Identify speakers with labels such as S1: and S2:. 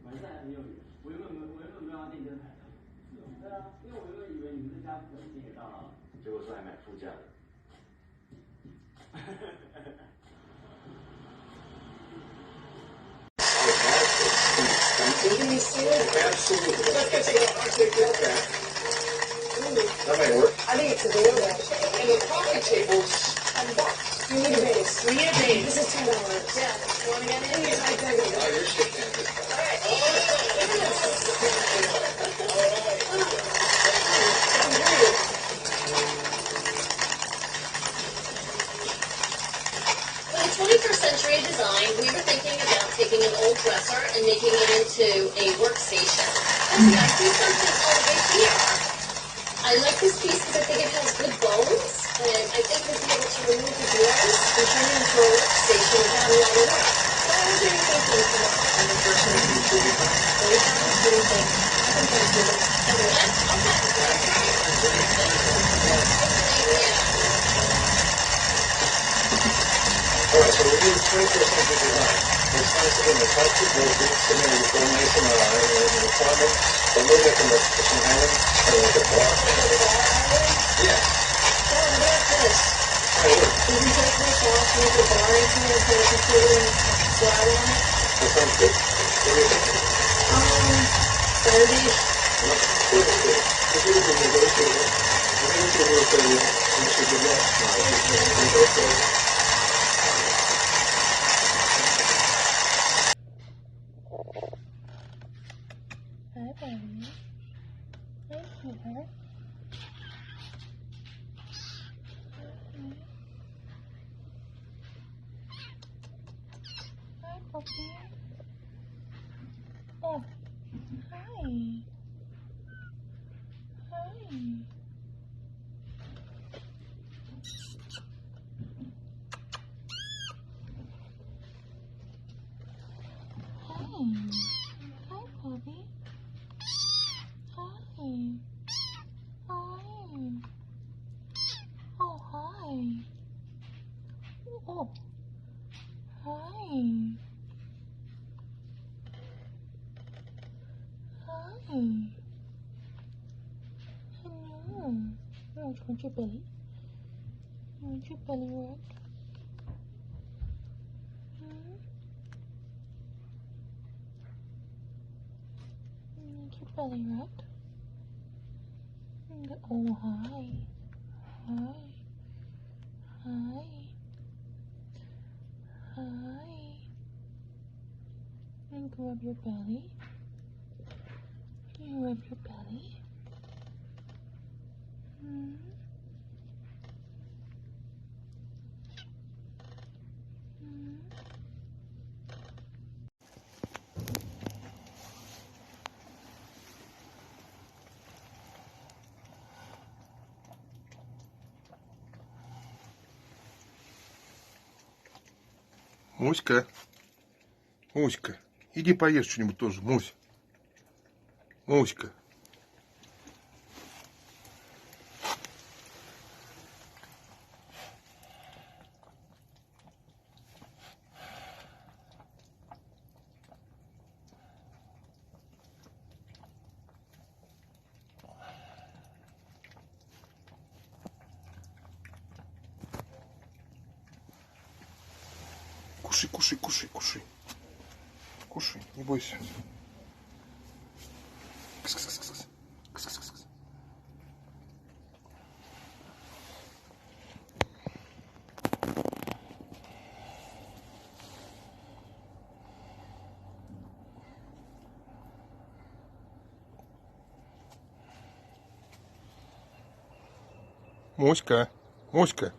S1: 完善很有理，我原本没有要订这台的。是哦。对啊，因为我原本以为你们这家可以订得到啊，结果说还买副驾的。
S2: Absolutely. Let's get together. I'll take care of that. That might work.
S3: I think it's a deal though.
S2: And the coffee table's $10.
S3: You need a base.
S4: We need a base.
S3: This is $10.
S4: Yeah. You want to get it?
S3: Yes, I do.
S2: Oh, you're shit candid.
S4: For the 21st century design, we were thinking about taking an old dresser and making it into a workstation. And I see something over here. I like this piece because I think it has good bones, and I think we'll be able to remove the drawers and turn it into a workstation without a lot of work. So what do you think for the tomorrow?
S2: And the first one would be 45.
S4: 45? What do you think? I think that's good.
S2: Alright, so we're doing 21st century design. It's nice again, the type of building, submitting the formation or the requirement. So maybe I can look for some island or like a bar. Yeah.
S4: Oh, what about this?
S2: I would.
S4: Did you take this off, make a bar in here, put a computer and slide on it?
S2: That sounds good. What do you think?
S4: 30.
S2: No, 30 is good. If you can negotiate it, we're going to work with you. We should do that. Negotiate.
S5: Hi, baby. Thank you, her. Hi, puppy. Oh, hi. Hi. Hi. Hi, puppy. Hi. Hi. Oh, hi. Oh. Hi. Hi. Hello. Oh, do you want your belly? You want your belly rubbed? Hmm? You want your belly rubbed? Oh, hi. Hi. Hi. Hi. And go rub your belly. Can you rub your belly? Hmm? Hmm?
S6: Муська, Муська, иди поешь что-нибудь тоже, Мусь. Муська. Кушай, кушай, кушай, кушай. Кушай, не бойся. Кс-кс-кс-кс. Кс-кс-кс-кс. Муська, Муська.